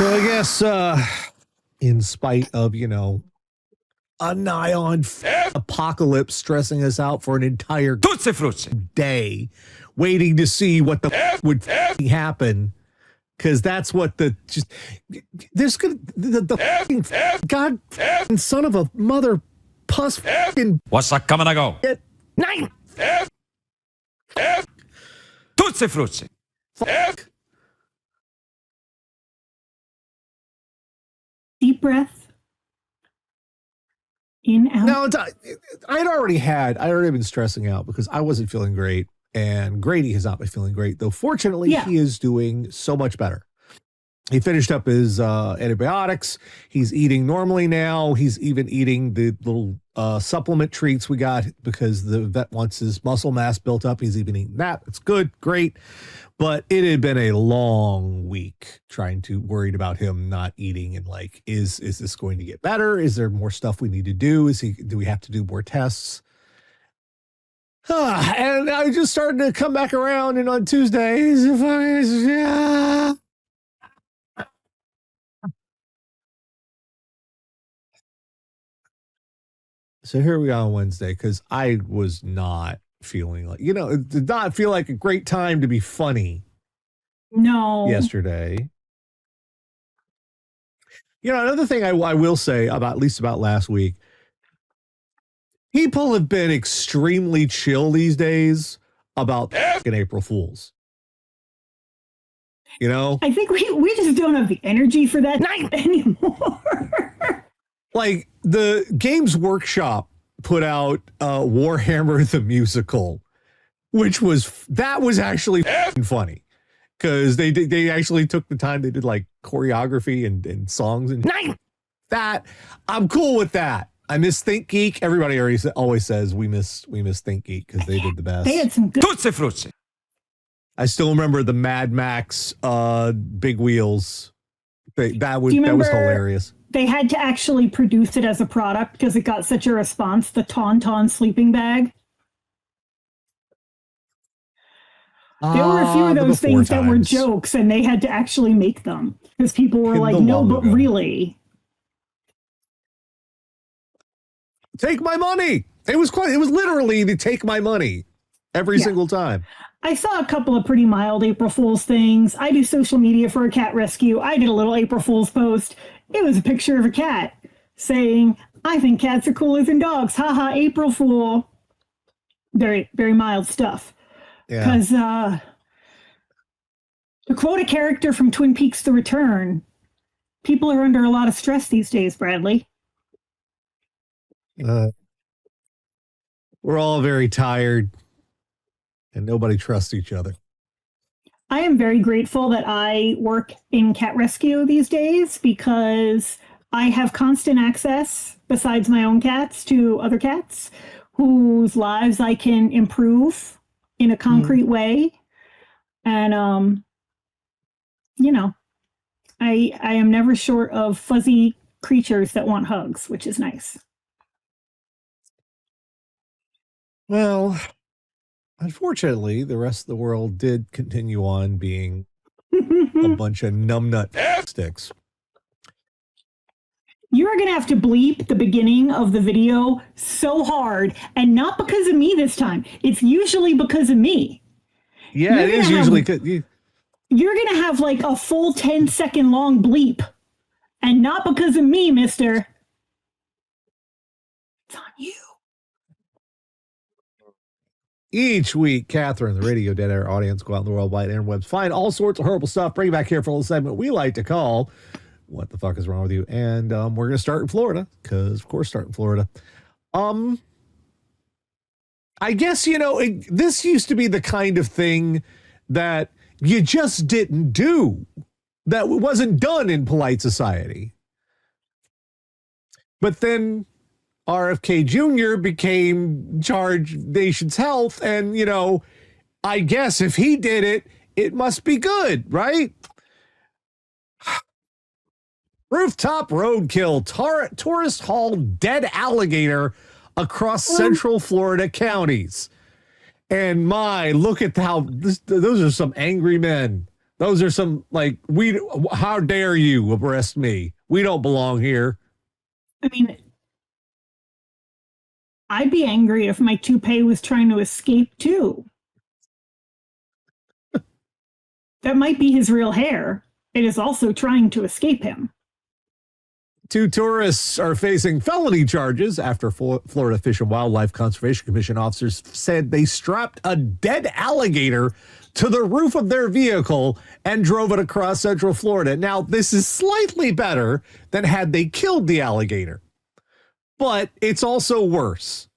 So I guess in spite of, a nigh-on apocalypse stressing us out for an entire day, waiting to see what the would happen, because that's what there's gonna the god son of a mother puss What's that coming to go? Nine. Tutsi frutsi. Deep breath. In, out. No, I'd already been stressing out because I wasn't feeling great, and Grady has not been feeling great, though fortunately he is doing so much better. He finished up his antibiotics. He's eating normally now. He's even eating the little supplement treats we got because the vet wants his muscle mass built up. He's even eating that. It's good, great. But it had been a long week worried about him not eating and is this going to get better? Is there more stuff we need to do? Do we have to do more tests? And I just started to come back around, and on Tuesdays, so here we are on Wednesday, because I was not feeling it did not feel like a great time to be funny. No. Yesterday. Another thing I will say at least about last week, people have been extremely chill these days about April Fools. I think we just don't have the energy for that anymore. Like the Games Workshop put out Warhammer the Musical, which was actually funny because they actually took the time. They did choreography and songs and that. I'm cool with that. I miss Think Geek. Everybody always says we miss Think Geek because they did the best. They had some good. Tutsi frutsi. I still remember the Mad Max big wheels. That was hilarious. They had to actually produce it as a product because it got such a response. The Tauntaun sleeping bag. There were a few of those things that were jokes, and they had to actually make them because people were like, "No, but really." Take my money. It was literally the take my money every single time. I saw a couple of pretty mild April Fool's things. I do social media for a cat rescue. I did a little April Fool's post. It was a picture of a cat saying, "I think cats are cooler than dogs. Haha, April Fool." Very, very mild stuff. Because to quote a character from Twin Peaks: The Return, people are under a lot of stress these days, Bradley. We're all very tired, and nobody trusts each other. I am very grateful that I work in cat rescue these days because I have constant access, besides my own cats, to other cats whose lives I can improve in a concrete way. And, I am never short of fuzzy creatures that want hugs, which is nice. Well, unfortunately, the rest of the world did continue on being a bunch of numbnut sticks. You're going to have to bleep the beginning of the video so hard, and not because of me this time. It's usually because of me. Yeah, it is usually because you're going to have a full 10-second long bleep, and not because of me, mister. It's on you. Each week, Catherine, the Radio Dead Air audience, go out in the worldwide interwebs, find all sorts of horrible stuff, bring it back here for a little segment we like to call "What the Fuck is Wrong with You?" And we're going to start in Florida, because, of course, start in Florida. I guess, this used to be the kind of thing that you just didn't do, that wasn't done in polite society. But then RFK Jr. became charge nation's health, and, I guess if he did it, it must be good, right? Rooftop roadkill, tourist haul dead alligator across central Florida counties. And look at how those are some angry men. Those are some, like, how dare you arrest me? We don't belong here. I mean, I'd be angry if my toupee was trying to escape too. That might be his real hair. It is also trying to escape him. 2 tourists are facing felony charges after Florida Fish and Wildlife Conservation Commission officers said they strapped a dead alligator to the roof of their vehicle and drove it across Central Florida. Now, this is slightly better than had they killed the alligator, but it's also worse.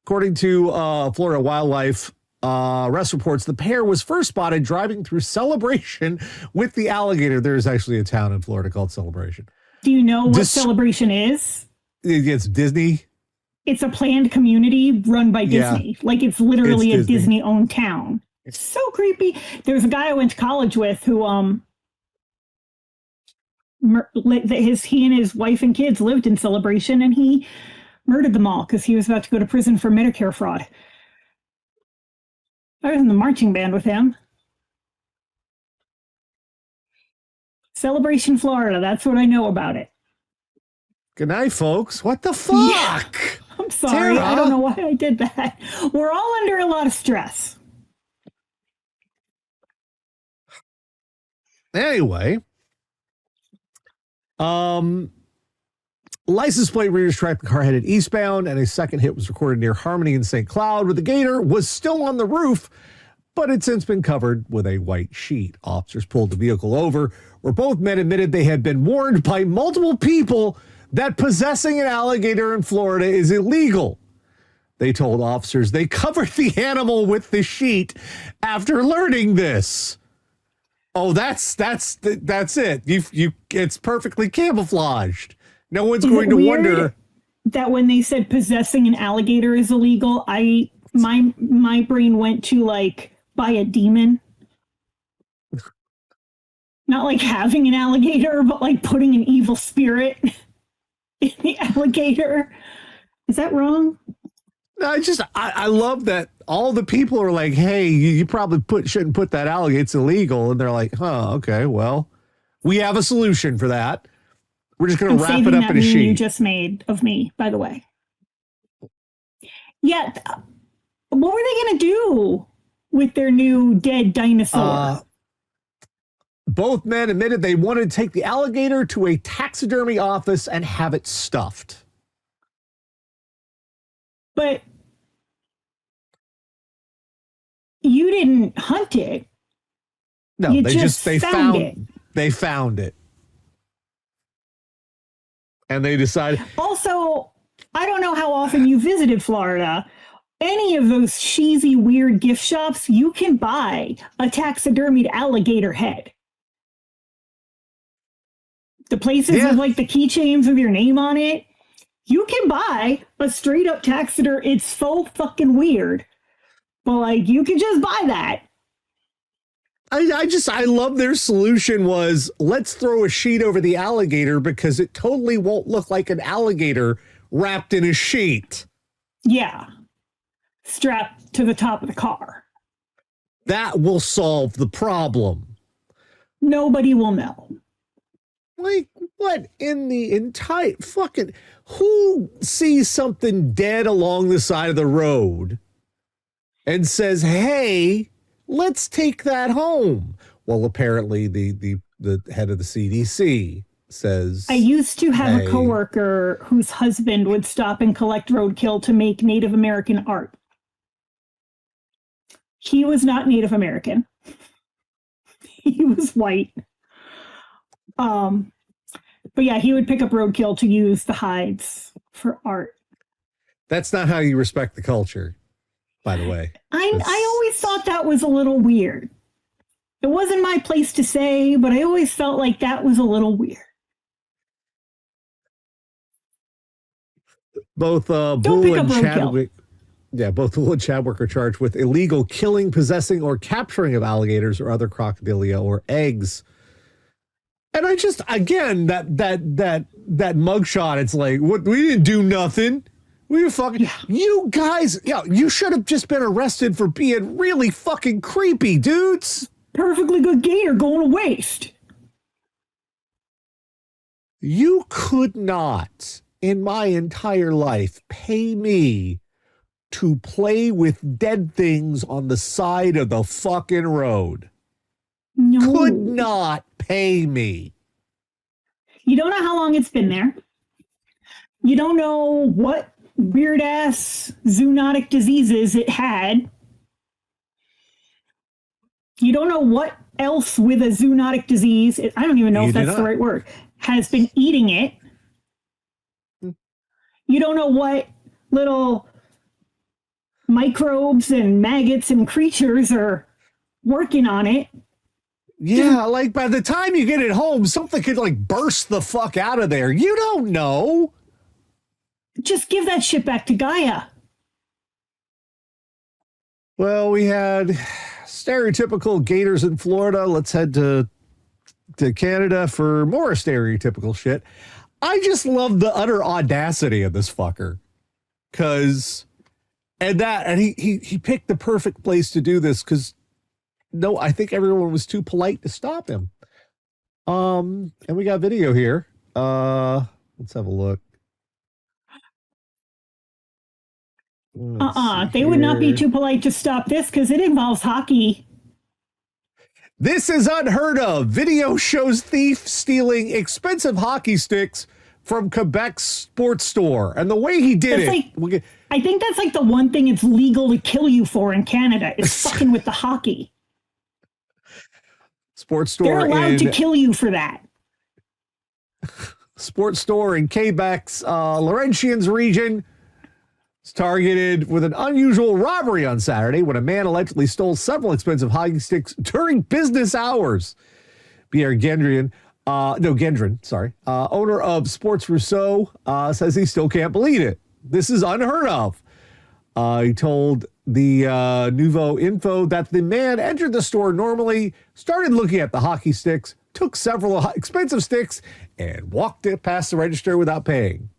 According to Florida Wildlife Arrest reports, the pair was first spotted driving through Celebration with the alligator. There's actually a town in Florida called Celebration. Do you know what Celebration is? It's Disney. It's a planned community run by Disney. Yeah, like it's literally a Disney-owned town. It's so creepy. There's a guy I went to college with who he and his wife and kids lived in Celebration, and he murdered them all because he was about to go to prison for Medicare fraud. I was in the marching band with him. Celebration, Florida. That's what I know about it. Good night, folks. What the fuck? Yeah. I'm sorry. Tara. I don't know why I did that. We're all under a lot of stress. Anyway, license plate readers tracked the car headed eastbound, and a second hit was recorded near Harmony and St. Cloud, where the gator was still on the roof, but had since been covered with a white sheet. Officers pulled the vehicle over, where both men admitted they had been warned by multiple people that possessing an alligator in Florida is illegal. They told officers they covered the animal with the sheet after learning this. Oh, that's it. It's perfectly camouflaged. No one's going to wonder that when they said possessing an alligator is illegal, my brain went to like buy a demon. Not like having an alligator, but like putting an evil spirit in the alligator. Is that wrong? No, I love that all the people are like, hey, you probably shouldn't put that alligator. It's illegal. And they're like, huh, okay, well, we have a solution for that. We're just going to wrap it up in a sheet. You just made of me, by the way. Yeah. What were they going to do with their new dead dinosaur? Both men admitted they wanted to take the alligator to a taxidermy office and have it stuffed. But you didn't hunt it. No, they found it. And they decided. Also, I don't know how often you visited Florida. Any of those cheesy, weird gift shops, you can buy a taxidermied alligator head. The places with like the keychains with your name on it, you can buy a straight up taxidermy. It's so fucking weird. But like, you can just buy that. I love their solution was let's throw a sheet over the alligator because it totally won't look like an alligator wrapped in a sheet. Yeah. Strapped to the top of the car. That will solve the problem. Nobody will know. Like, what in the entire fucking... Who sees something dead along the side of the road and says, hey, let's take that home? Well, apparently the head of the CDC says... I used to have a coworker whose husband would stop and collect roadkill to make Native American art. He was not Native American. He was white. But yeah, he would pick up roadkill to use the hides for art. That's not how you respect the culture, by the way. I always thought that was a little weird. It wasn't my place to say, but I always felt like that was a little weird. Both Bull and Chadwick. Yeah, both Bull and Chadwick are charged with illegal killing, possessing, or capturing of alligators or other crocodilia or eggs. And I just, again, that mugshot, it's like, what? We didn't do nothing. We were fucking, you guys, you should have just been arrested for being really fucking creepy, dudes. perfectly good gator going to waste. You could not, in my entire life, pay me to play with dead things on the side of the fucking road. No. Could not pay me. You don't know how long it's been there. You don't know what weird-ass zoonotic diseases it had. You don't know what else with a zoonotic disease, I don't even know if that's the right word, has been eating it. You don't know what little microbes and maggots and creatures are working on it. Yeah, like by the time you get it home, something could like burst the fuck out of there. You don't know. Just give that shit back to Gaia. Well, we had stereotypical gators in Florida. Let's head to Canada for more stereotypical shit. I just love the utter audacity of this fucker. And he picked the perfect place to do this because no, I think everyone was too polite to stop him. And we got video here. Let's have a look. They would not be too polite to stop this because it involves hockey. This is unheard of. Video shows thief stealing expensive hockey sticks from Quebec's sports store. And the way he did I think that's like the one thing it's legal to kill you for in Canada is fucking with the hockey. Sports store. They're allowed to kill you for that. Sports store in Quebec's Laurentians region. Targeted with an unusual robbery on Saturday when a man allegedly stole several expensive hockey sticks during business hours. Pierre Gendron, owner of Sports Rousseau, says he still can't believe it. This is unheard of. He told the Nouveau Info that the man entered the store normally, started looking at the hockey sticks, took several expensive sticks, and walked it past the register without paying.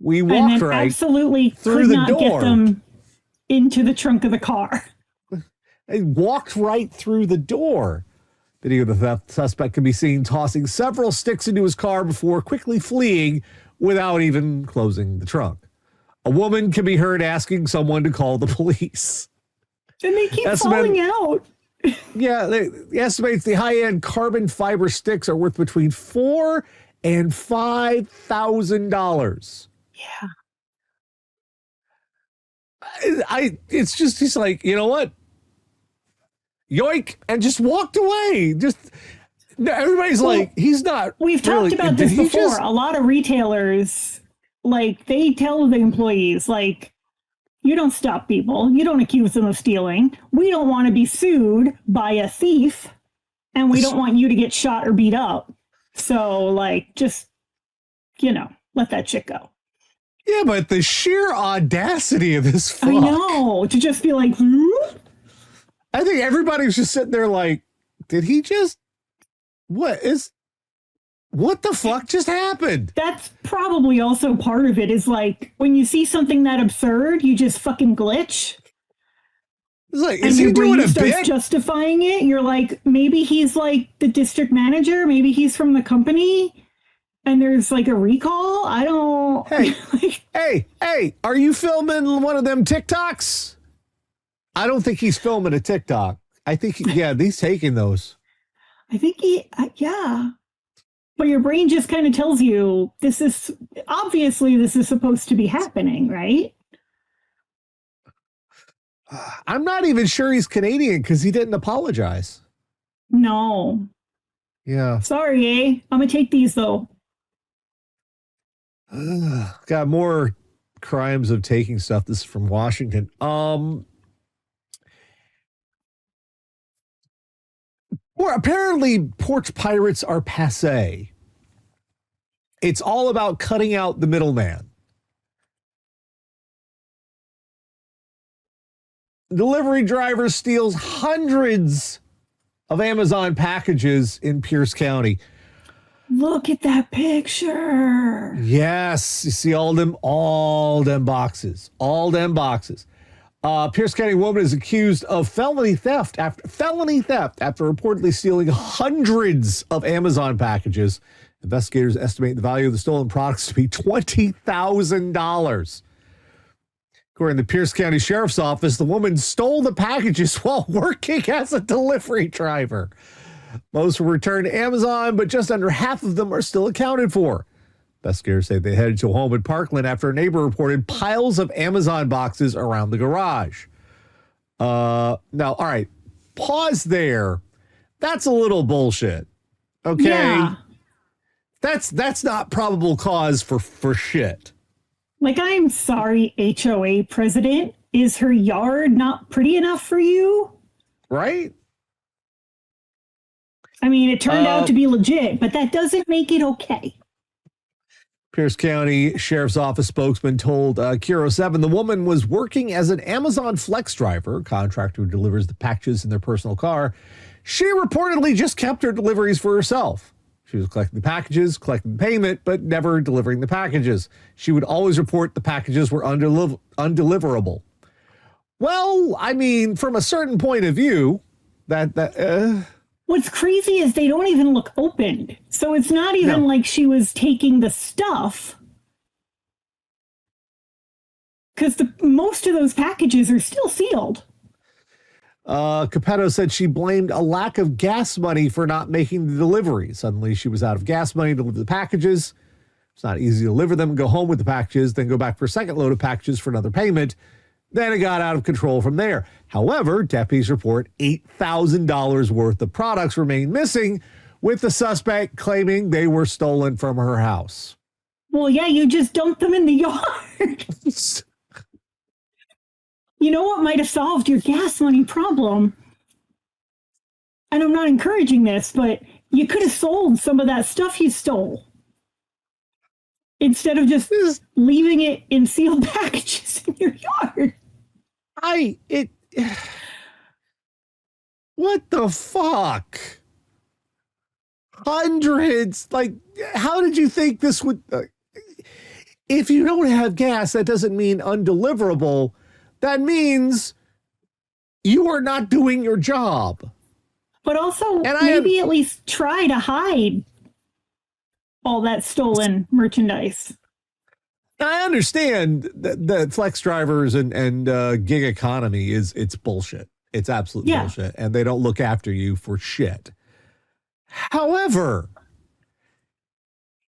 We walked right absolutely through could the not door. Get them into the trunk of the car. They walked right through the door. Video of the theft suspect can be seen tossing several sticks into his car before quickly fleeing without even closing the trunk. A woman can be heard asking someone to call the police. And they keep falling out. Yeah, they estimates the high-end carbon fiber sticks are worth between $4,000 and $5,000. Yeah. It's just, he's like, you know what? Yoink, and just walked away. Everybody's like, he's not. We've talked about this before. A lot of retailers, like, they tell the employees, like, you don't stop people. You don't accuse them of stealing. We don't want to be sued by a thief, and we don't want you to get shot or beat up. So, like, just, let that shit go. Yeah, but the sheer audacity of this fuck. I know, to just be like, I think everybody was just sitting there like, did he just, what the fuck just happened? That's probably also part of it is like, when you see something that absurd, you just fucking glitch. It's like, is he doing a bit? Justifying it. You're like, maybe he's like the district manager. Maybe he's from the company. And there's like a recall. I don't. Hey, are you filming one of them TikToks? I don't think he's filming a TikTok. I think, he's taking those. I think yeah. But your brain just kind of tells you this is supposed to be happening, right? I'm not even sure he's Canadian because he didn't apologize. No. Yeah. Sorry, I'm going to take these though. Got more crimes of taking stuff. This is from Washington. Well, apparently porch pirates are passé. It's all about cutting out the middleman. Delivery driver steals hundreds of Amazon packages in Pierce County. Look at that picture. Yes, you see all them boxes. Pierce County woman is accused of felony theft after reportedly stealing hundreds of Amazon packages. Investigators estimate the value of the stolen products to be $20,000. According to the Pierce County Sheriff's Office, the woman stole the packages while working as a delivery driver. Most were returned to Amazon, but just under half of them are still accounted for. Investigators say they headed to a home in Parkland after a neighbor reported piles of Amazon boxes around the garage. Now, all right, pause there. That's a little bullshit. Okay. Yeah. That's not probable cause for shit. Like, I'm sorry, HOA president. Is her yard not pretty enough for you? Right? I mean, it turned out to be legit, but that doesn't make it okay. Pierce County Sheriff's Office spokesman told Kiro 7 the woman was working as an Amazon Flex driver, a contractor who delivers the packages in their personal car. She reportedly just kept her deliveries for herself. She was collecting the packages, collecting payment, but never delivering the packages. She would always report the packages were undeliverable. Well, I mean, from a certain point of view, What's crazy is they don't even look opened. So it's not even like she was taking the stuff. Because most of those packages are still sealed. Capetto said she blamed a lack of gas money for not making the delivery. Suddenly she was out of gas money to deliver the packages. It's not easy to deliver them, go home with the packages, then go back for a second load of packages for another payment. Then it got out of control from there. However, deputies report $8,000 worth of products remain missing, with the suspect claiming they were stolen from her house. Well, yeah, you just dumped them in the yard. You know what might have solved your gas money problem? And I'm not encouraging this, but you could have sold some of that stuff you stole. Instead of just leaving it in sealed packages in your yard. What the fuck? Hundreds, like, how did you think this would, if you don't have gas, that doesn't mean undeliverable. That means you are not doing your job. But also, maybe at least try to hide all that stolen merchandise. I understand that flex drivers and gig economy it's bullshit. It's absolute bullshit. And they don't look after you for shit. However,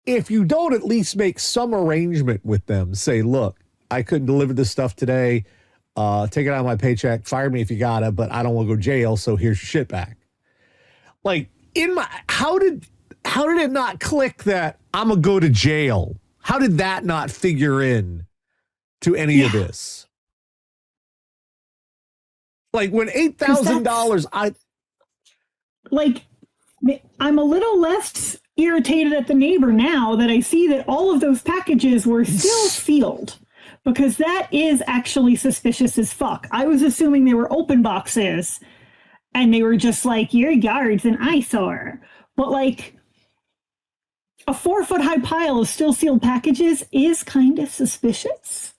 if you don't at least make some arrangement with them, say, look, I couldn't deliver this stuff today. Take it out of my paycheck. Fire me if you gotta, but I don't want to go to jail. So here's your shit back. Like, how did it not click that I'm gonna go to jail? How did that not figure in to any of this? Like, when $8,000, I'm a little less irritated at the neighbor now that I see that all of those packages were still sealed, because that is actually suspicious as fuck. I was assuming they were open boxes and they were just like, your yard's an eyesore. But like, a 4-foot high pile of still sealed packages is kind of suspicious.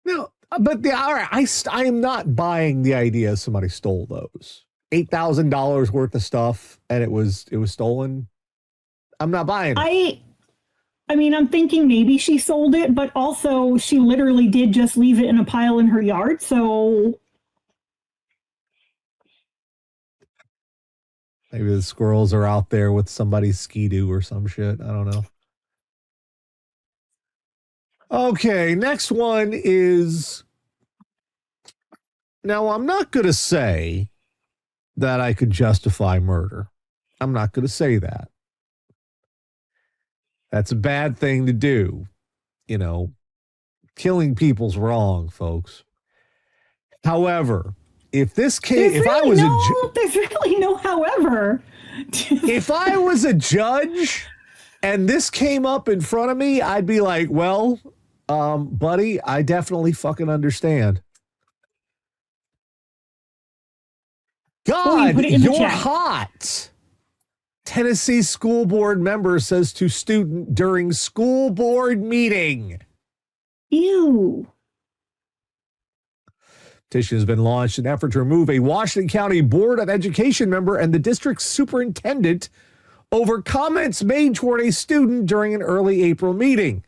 No, but all right, I am not buying the idea somebody stole those. $8,000 worth of stuff and it was stolen. I'm not buying it. I mean, I'm thinking maybe she sold it, but also she literally did just leave it in a pile in her yard, so maybe the squirrels are out there with somebody's skidoo or some shit. I don't know. Okay, next one is... Now, I'm not going to say that I could justify murder. I'm not going to say that. That's a bad thing to do. You know, killing people's wrong, folks. However, if this case, there's really no however. If I was a judge and this came up in front of me, I'd be like, well, buddy, I definitely fucking understand. God, you're hot. Tennessee school board member says to student during school board meeting. Ew. Petition has been launched in an effort to remove a Washington County Board of Education member and the district's superintendent over comments made toward a student during an early April meeting.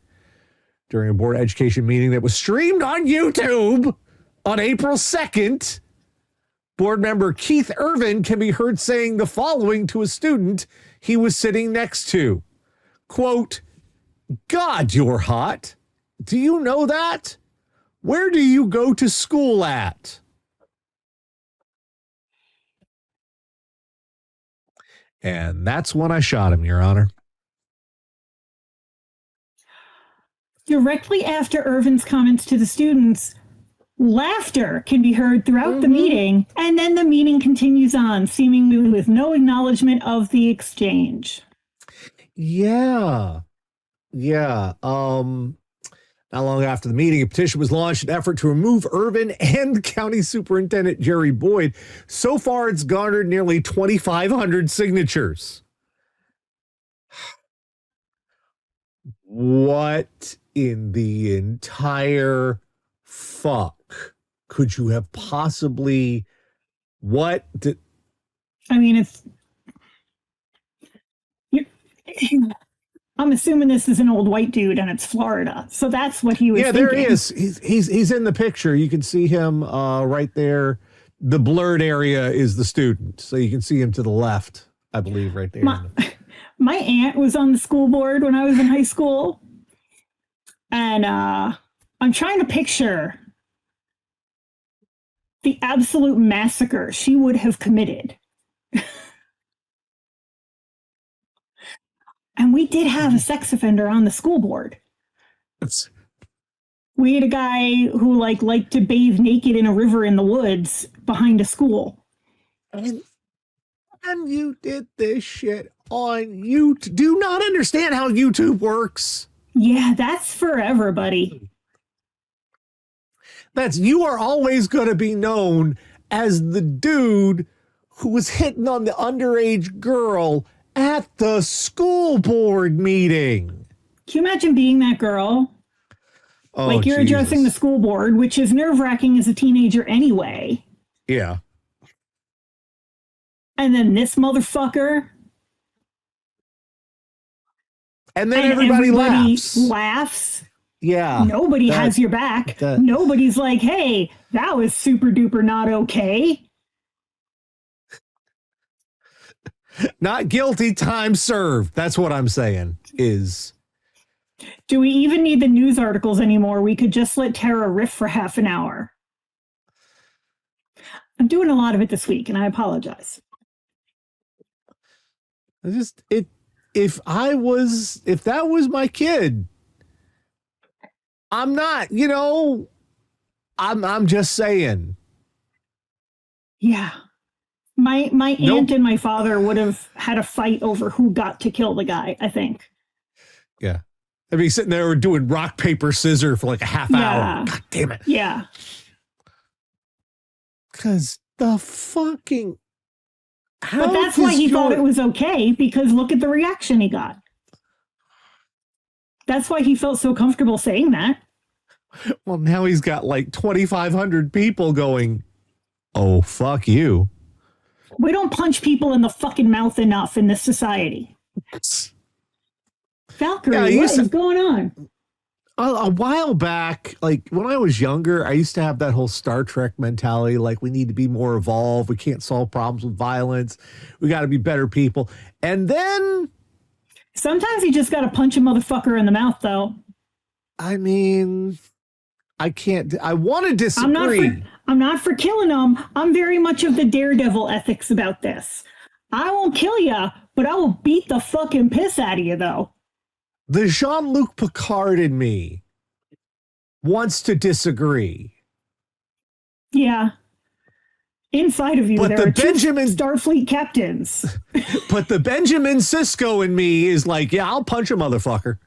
During a Board of Education meeting that was streamed on YouTube on April 2nd, board member Keith Irvin can be heard saying the following to a student he was sitting next to. Quote, "God, you're hot. Do you know that? Where do you go to school at?" And that's when I shot him, Your Honor. Directly after Irvin's comments to the students, laughter can be heard throughout the meeting, and then the meeting continues on, seemingly with no acknowledgement of the exchange. Yeah. Not long after the meeting, a petition was launched in an effort to remove Irvin and County Superintendent Jerry Boyd. So far, it's garnered nearly 2,500 signatures. What in the entire fuck could you have possibly... I mean, I'm assuming this is an old white dude and it's Florida. So that's what he was thinking. There he is. He's in the picture. You can see him right there. The blurred area is the student. So you can see him to the left, I believe, right there. My aunt was on the school board when I was in high school. And I'm trying to picture the absolute massacre she would have committed. And we did have a sex offender on the school board. We had a guy who liked to bathe naked in a river in the woods behind a school. And you did this shit on YouTube. Do not understand how YouTube works. Yeah, that's forever, buddy. You are always going to be known as the dude who was hitting on the underage girl at the school board meeting. Can you imagine being that girl? Oh, you're Jesus. addressing the school board, which is nerve-wracking as a teenager anyway. Yeah. And then this motherfucker. And then everybody laughs. Yeah. Nobody has your back. Nobody's like, hey, that was super duper not okay. Not guilty, time served. That's what I'm saying is. Do we even need the news articles anymore? We could just let Tara riff for half an hour. I'm doing a lot of it this week, and I apologize. If that was my kid, I'm not, I'm just saying. Yeah. My aunt and my father would have had a fight over who got to kill the guy, I think. Yeah. I'd be sitting there doing rock, paper, scissors for like a half hour. God damn it. Yeah. Because the fucking... But that's why he thought it was okay, because look at the reaction he got. That's why he felt so comfortable saying that. Well, now he's got like 2,500 people going, oh, fuck you. We don't punch people in the fucking mouth enough in this society. Valkyrie, what is going on? A while back, like when I was younger, I used to have that whole Star Trek mentality, like we need to be more evolved. We can't solve problems with violence. We got to be better people. And then... Sometimes you just got to punch a motherfucker in the mouth, though. I mean, I can't... I want to disagree. I'm not for killing them. I'm very much of the daredevil ethics about this. I won't kill you, but I will beat the fucking piss out of you, though. The Jean-Luc Picard in me wants to disagree. Yeah. Inside of you, but there are two Starfleet captains. But the Benjamin Sisko in me is like, yeah, I'll punch a motherfucker.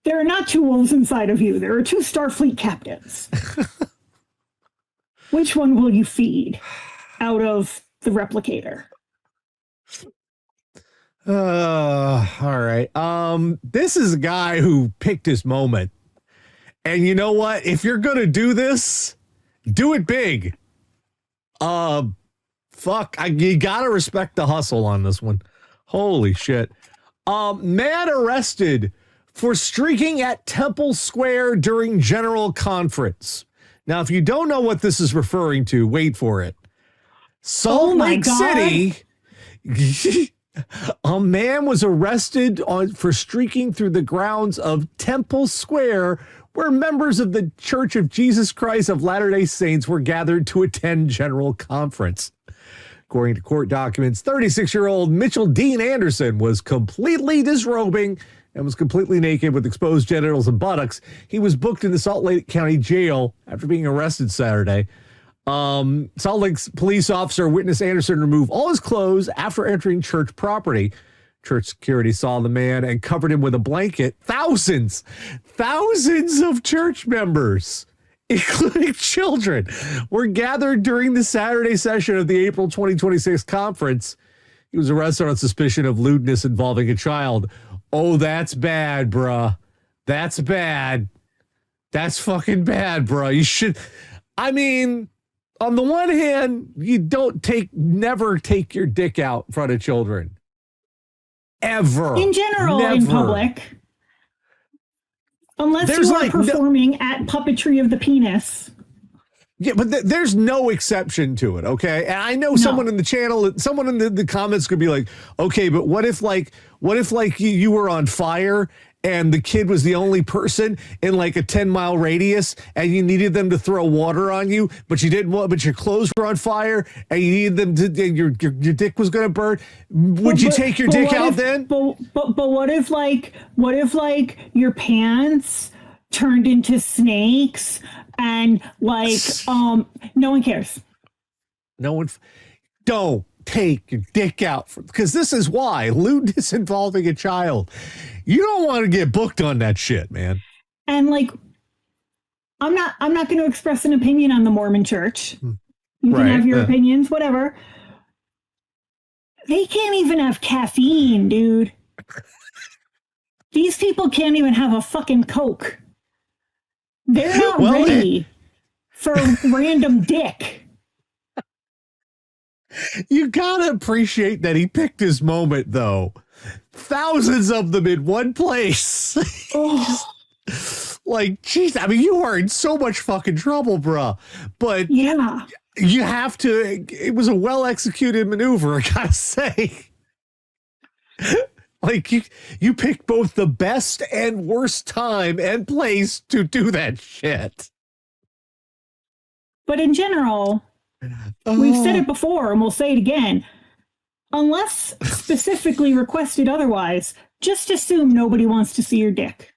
There are not two wolves inside of you. There are two Starfleet captains. Which one will you feed out of the replicator? All right. This is a guy who picked his moment. And you know what? If you're going to do this, Do it big. Fuck. You gotta respect the hustle on this one. Holy shit. Man arrested for streaking at Temple Square during General Conference. Now, if you don't know what this is referring to, wait for it. Salt Lake City, a man was arrested for streaking through the grounds of Temple Square, where members of the Church of Jesus Christ of Latter-day Saints were gathered to attend General Conference. According to court documents, 36-year-old Mitchell Dean Anderson was completely disrobing and was completely naked with exposed genitals and buttocks. He was booked in the Salt Lake County Jail after being arrested Saturday. Salt Lake's police officer witnessed Anderson remove all his clothes after entering church property. Church security saw the man and covered him with a blanket. Thousands of church members, including children, were gathered during the Saturday session of the April 2026 conference. He was arrested on suspicion of lewdness involving a child. Oh, that's bad, bruh. That's bad. That's fucking bad, bruh. You should, I mean, on the one hand, you never take your dick out in front of children. Ever. In general, never. In public. Unless you are performing at puppetry of the penis. Yeah, but there's no exception to it, okay? And I know someone in the channel, someone in the comments could be like, okay, but what if you were on fire and the kid was the only person in like a 10-mile radius and you needed them to throw water on you, but you didn't want, but your clothes were on fire and you needed them to, your dick was going to burn. Would you take your dick out then? But what if your pants turned into snakes and no one cares? No one. Don't take your dick out because this is why lewdness involving a child. You don't want to get booked on that shit, man. And I'm not going to express an opinion on the Mormon Church. You can have your opinions, whatever. They can't even have caffeine, dude. These people can't even have a fucking Coke. They're not ready for random dick. You gotta appreciate that he picked his moment, though. Thousands of them in one place. Oh. Like, geez, I mean, you are in so much fucking trouble, bruh. But yeah, you have to. It was a well-executed maneuver, I gotta say. Like, you picked both the best and worst time and place to do that shit. But in general, we've said it before and we'll say it again. Unless specifically requested otherwise, just assume nobody wants to see your dick.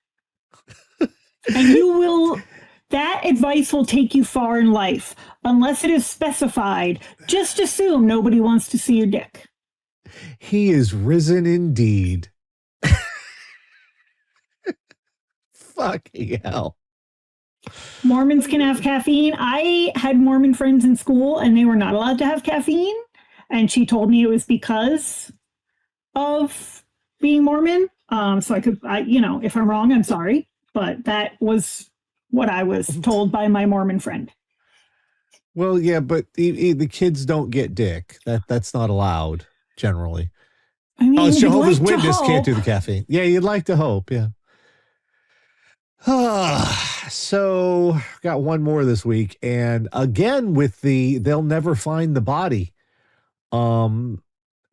And that advice will take you far in life. Unless it is specified, just assume nobody wants to see your dick. He is risen indeed. Fucking hell. Mormons can have caffeine. I had Mormon friends in school and they were not allowed to have caffeine. And she told me it was because of being Mormon. So if I'm wrong, I'm sorry. But that was what I was told by my Mormon friend. Well, yeah, but the kids don't get dick. That's not allowed. Generally. I mean, Jehovah's Witness can't do the caffeine. Yeah, you'd like to hope, yeah. So, got one more this week, and again with they'll never find the body.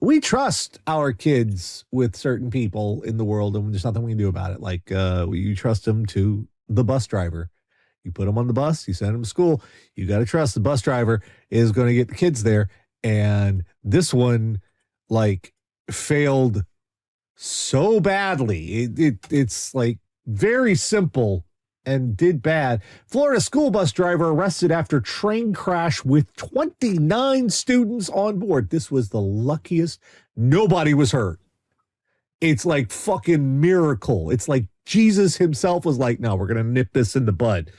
We trust our kids with certain people in the world, and there's nothing we can do about it. Like, you trust them to the bus driver. You put them on the bus, you send them to school. You got to trust the bus driver is going to get the kids there. And this one, failed so badly. It's very simple and did bad. Florida school bus driver arrested after train crash with 29 students on board. This was the luckiest. Nobody was hurt. It's like fucking miracle. It's like Jesus himself was like, no, we're going to nip this in the bud.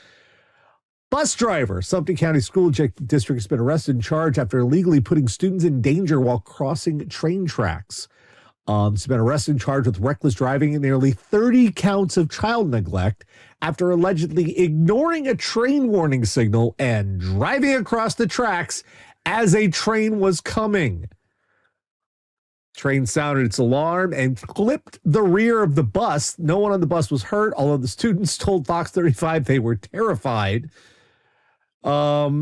Bus driver, Sumter County School District has been arrested and charged after illegally putting students in danger while crossing train tracks. He's been arrested and charged with reckless driving and nearly 30 counts of child neglect after allegedly ignoring a train warning signal and driving across the tracks as a train was coming. Train sounded its alarm and clipped the rear of the bus. No one on the bus was hurt, although the students told Fox 35 they were terrified. What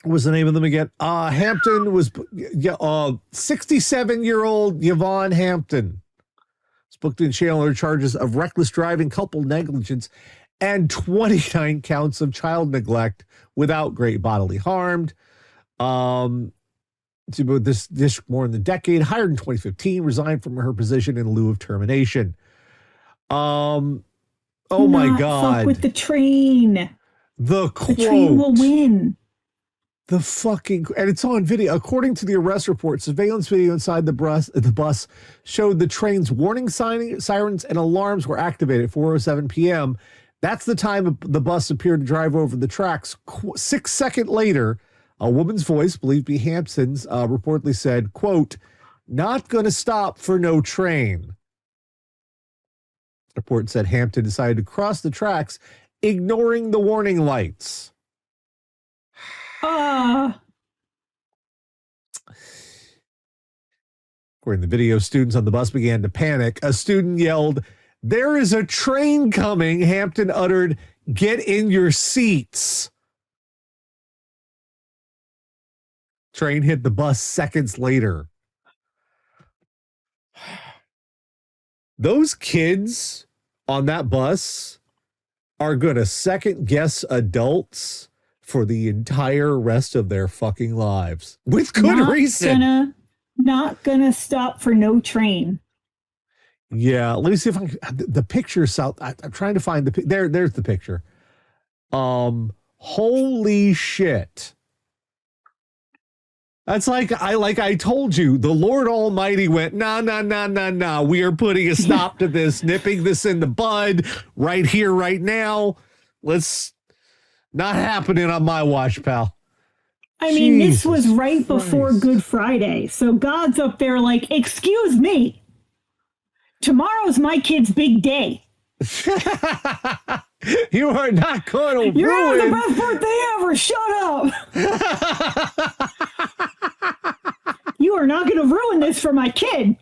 was the name of them again? Hampton was 67-year-old Yvonne Hampton. Was booked in jail under charges of reckless driving, culpable negligence, and 29 counts of child neglect without great bodily harm. This district more than a decade, hired in 2015, resigned from her position in lieu of termination. Oh my God. Fuck with the train. The quote. The train will win. The fucking, and it's on video. According to the arrest report, surveillance video inside the bus showed the train's warning sirens and alarms were activated at 4:07 p.m. That's the time the bus appeared to drive over the tracks. 6 seconds later, a woman's voice, believed to be Hampton's, reportedly said, quote, "Not going to stop for no train." The report said Hampton decided to cross the tracks, ignoring the warning lights. According to the video, students on the bus began to panic. A student yelled, "There is a train coming." Hampton uttered, "Get in your seats." Train hit the bus seconds later. Those kids on that bus are going to second guess adults for the entire rest of their fucking lives. With good reason. Not gonna stop for no train. Yeah, let me see if I can, the picture south. I'm trying to find there's the picture. Holy shit. That's like I told you, the Lord Almighty went, no. We are putting a stop to this, nipping this in the bud right here, right now. Let's not happening on my watch, pal. I mean, this was right before Good Friday. So God's up there like, excuse me. Tomorrow's my kid's big day. You are not going to You're ruin. having the best birthday ever. Shut up. You are not going to ruin this for my kid.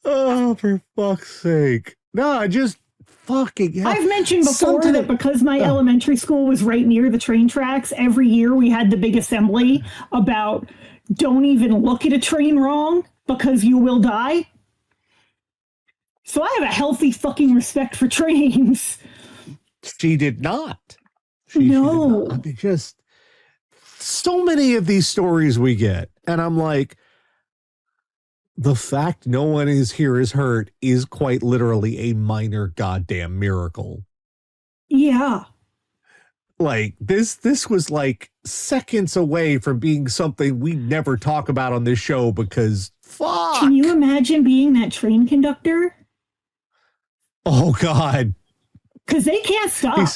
Oh, for fuck's sake. No, just fucking. I've mentioned before that because my elementary school was right near the train tracks, every year we had the big assembly about don't even look at a train wrong because you will die. So I have a healthy fucking respect for trains. She did not. No. She did not. I mean, just so many of these stories we get. And I'm like, the fact no one is here is hurt is quite literally a minor goddamn miracle. Yeah. Like this was like seconds away from being something we never talk about on this show because fuck. Can you imagine being that train conductor? Oh God. Because they can't stop.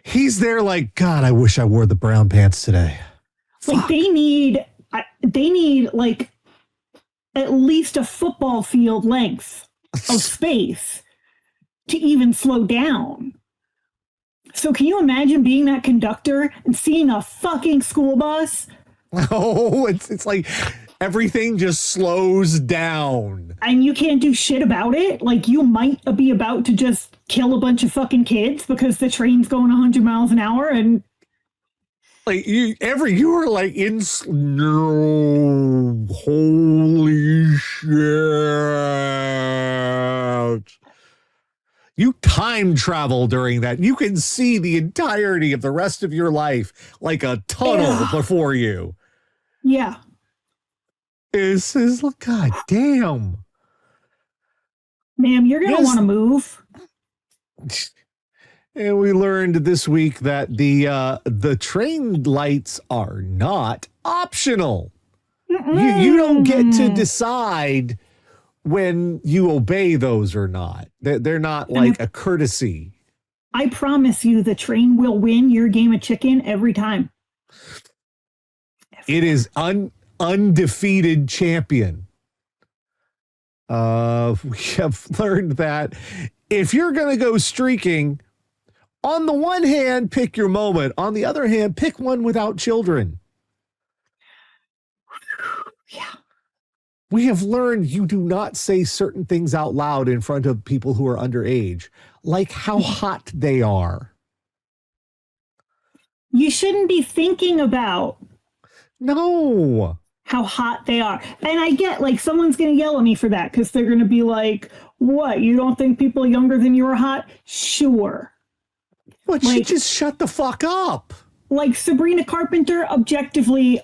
He's there like, God, I wish I wore the brown pants today. Like they need like at least a football field length of space to even slow down. So can you imagine being that conductor and seeing a fucking school bus? Oh, it's like everything just slows down. And you can't do shit about it. Like you might be about to just kill a bunch of fucking kids because the train's going 100 miles an hour and like you were like in no, holy shit. You time travel during that. You can see the entirety of the rest of your life like a tunnel before you. Yeah. This is God damn. Ma'am, you're going to want to move. And we learned this week that the train lights are not optional. You don't get to decide when you obey those or not. They're not like a courtesy. I promise you the train will win your game of chicken every time. It is undefeated champion. We have learned that if you're going to go streaking, on the one hand, pick your moment. On the other hand, pick one without children. Yeah. We have learned you do not say certain things out loud in front of people who are underage, like how hot they are. You shouldn't be thinking about how hot they are. And I get, like, someone's going to yell at me for that because they're going to be like, what, you don't think people younger than you are hot? Sure. But like, she just shut the fuck up. Like Sabrina Carpenter, objectively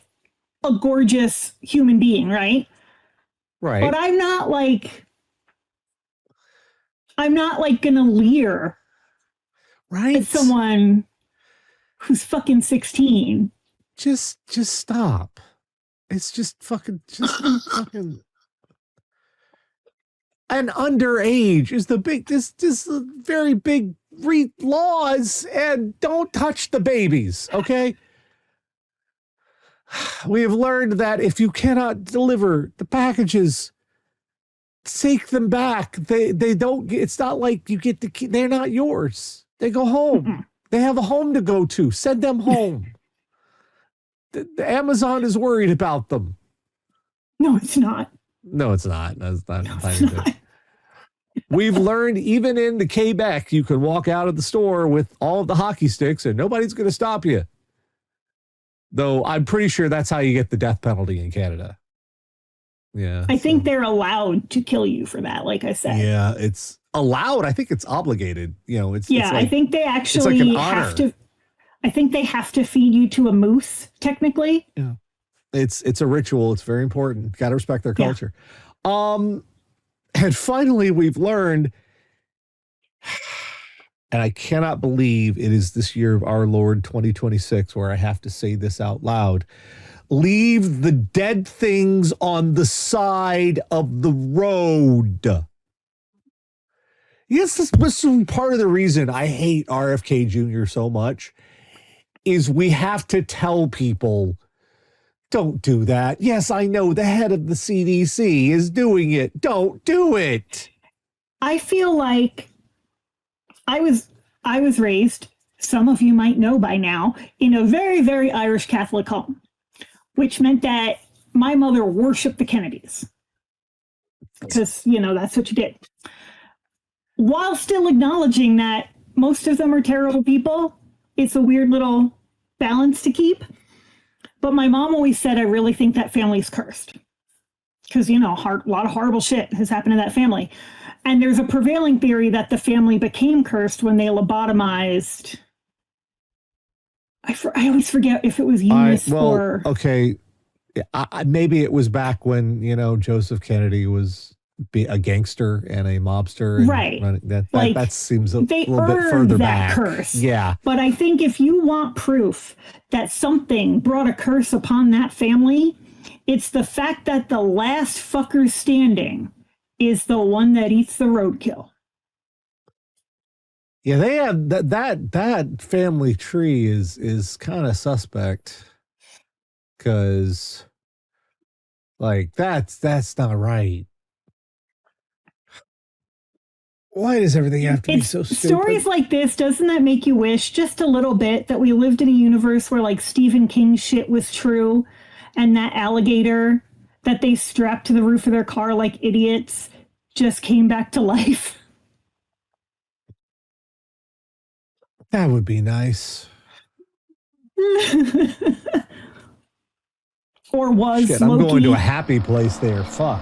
a gorgeous human being, right? Right. But I'm not like going to leer at someone who's fucking 16. Just stop. It's just fucking and underage is the big this very big laws, and don't touch the babies, okay? We have learned that if you cannot deliver the packages, take them back. They don't, it's not like you get the, they're not yours. They go home. Mm-mm. They have a home to go to. Send them home. the Amazon is worried about them. No, it's not. No, it's not. That's not. No, it's not. We've learned even in the Quebec, you can walk out of the store with all of the hockey sticks and nobody's going to stop you. Though I'm pretty sure that's how you get the death penalty in Canada. Yeah. I think they're allowed to kill you for that, like I said. Yeah, it's allowed. I think it's obligated. You know, it's like, I think they actually have to. I think they have to feed you to a moose, technically. Yeah. It's a ritual. It's very important. Got to respect their culture. Yeah. And finally, we've learned, and I cannot believe it is this year of our Lord 2026 where I have to say this out loud. Leave the dead things on the side of the road. Yes, this is part of the reason I hate RFK Jr. so much is we have to tell people, don't do that. Yes, I know the head of the CDC is doing it. Don't do it. I feel like I was raised, some of you might know by now, in a very, very Irish Catholic home, which meant that my mother worshiped the Kennedys because, you know, that's what you did. While still acknowledging that most of them are terrible people, it's a weird little balance to keep. But my mom always said, I really think that family's cursed. Because, you know, a lot of horrible shit has happened to that family. And there's a prevailing theory that the family became cursed when they lobotomized. I always forget if it was Eunice or... Okay, maybe it was back when, you know, Joseph Kennedy was a gangster and a mobster. And right. That seems a little bit further back. Curse. Yeah. But I think if you want proof that something brought a curse upon that family, it's the fact that the last fucker standing is the one that eats the roadkill. Yeah, they have that family tree is kind of suspect because like that's not right. Why does everything have to be so stupid? Stories like this, doesn't that make you wish just a little bit that we lived in a universe where like Stephen King shit was true and that alligator that they strapped to the roof of their car like idiots just came back to life? That would be nice. Or was Shit, Loki. I'm going to a happy place there. Fuck.